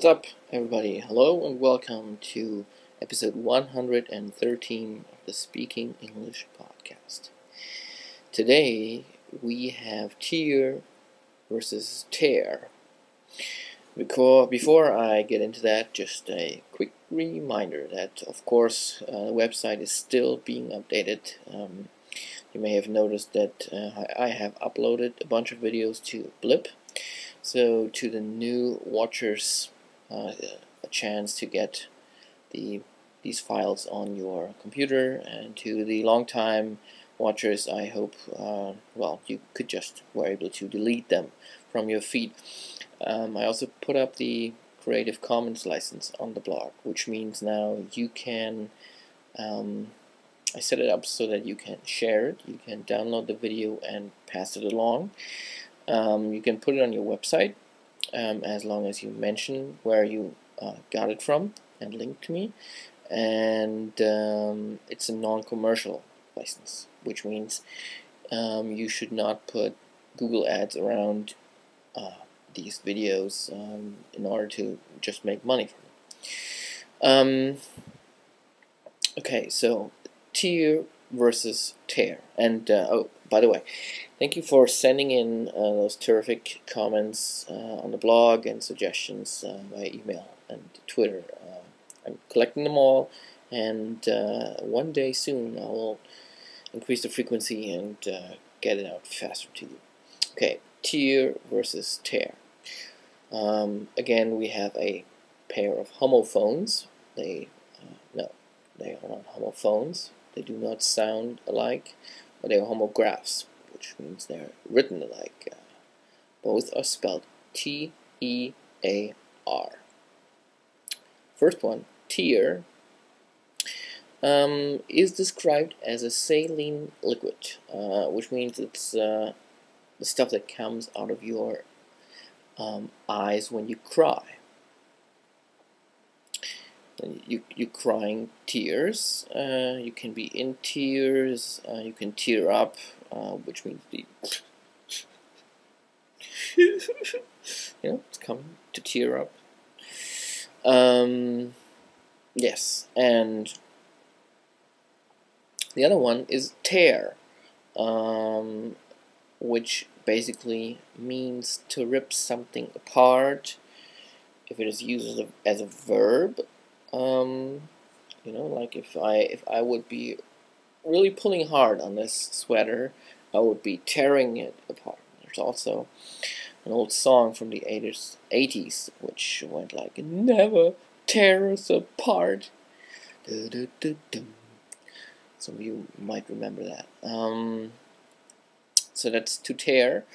What's up, everybody? Hello and welcome to episode 113 of the Speaking English podcast. Today we have tear versus tear. Before I get into that, just a quick reminder that, of course, the website is still being updated. You may have noticed that I have uploaded a bunch of videos to Blip. So to the new watchers, a chance to get these files on your computer, and to the long-time watchers, I hope you were able to delete them from your feed. I also put up the Creative Commons license on the blog, which means now you can I set it up so that you can share it, you can download the video and pass it along. You can put it on your website as long as you mention where you got it from and link to me. And it's a non-commercial license, which means you should not put Google ads around these videos in order to just make money from it. Okay, so tear versus tear. And oh, by the way, thank you for sending in those terrific comments on the blog and suggestions via email and Twitter. I'm collecting them all, and one day soon I will increase the frequency and get it out faster to you. Okay, tear versus tear. Again, we have a pair of homophones. They are not homophones. They do not sound alike, but they are homographs, which means they're written alike. Both are spelled T-E-A-R. First one, tear, is described as a saline liquid, which means it's the stuff that comes out of your eyes when you cry. You're crying tears. You can be in tears. You can tear up, which means it's coming to tear up. Yes, and the other one is tear, which basically means to rip something apart. If it is used as a verb. Like if I would be really pulling hard on this sweater, I would be tearing it apart. There's also an old song from the 80s which went like, "Never tear us apart." Some of you might remember that. So that's to tear,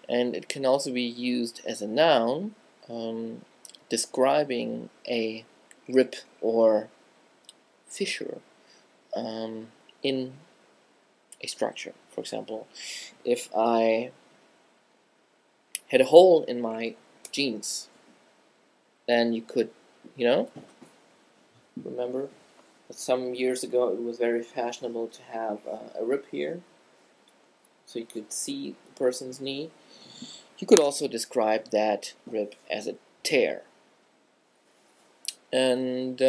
and it can also be used as a noun, describing a rip or fissure in a structure. For example, if I had a hole in my jeans, then you could, remember that some years ago it was very fashionable to have a rip here, so you could see the person's knee. You could also describe that rip as a tear. And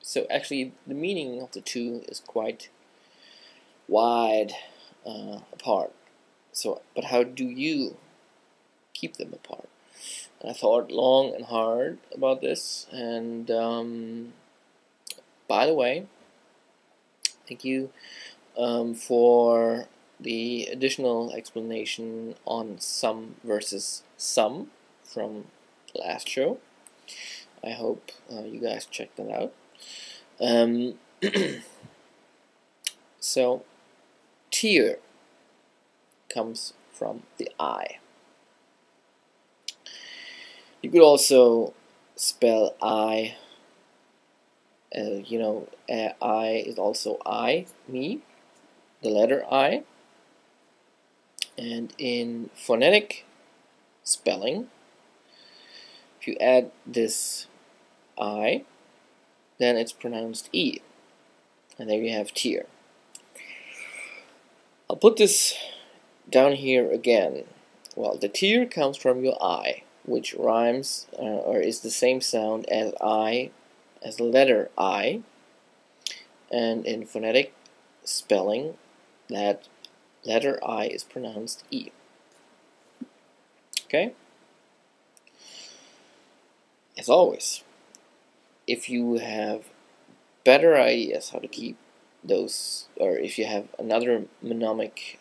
so actually the meaning of the two is quite wide apart. But how do you keep them apart? And I thought long and hard about this, and by the way, thank you for the additional explanation on some versus some from the last show. I hope you guys check that out. So, tear comes from the eye. You could also spell I. I is also I, me, the letter I. And in phonetic spelling, if you add this I, then it's pronounced E, and there you have tear. I'll put this down here again. Well, the tear comes from your eye, which rhymes or is the same sound as the letter I, and in phonetic spelling that letter I is pronounced E. Okay? As always, if you have better ideas how to keep those, or if you have another mnemonic,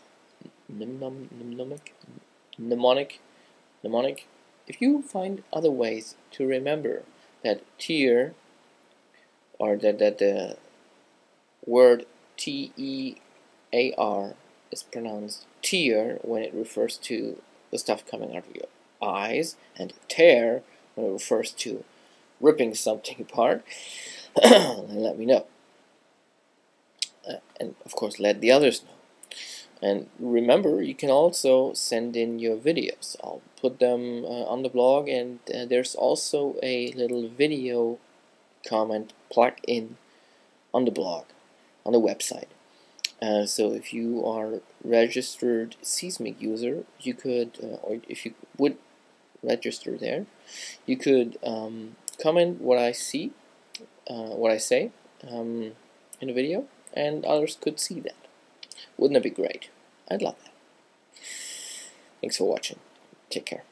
if you find other ways to remember that tear, or that the word T-E-A-R is pronounced tear when it refers to the stuff coming out of your eyes, and tear when it refers to ripping something apart, let me know. And of course let the others know. And remember, you can also send in your videos. I'll put them on the blog, and there's also a little video comment plug-in on the blog, on the website. So if you are registered Seesmic user, you could, or if you would register there, you could comment what I see, what I say in the video, and others could see that. Wouldn't that be great? I'd love that. Thanks for watching. Take care.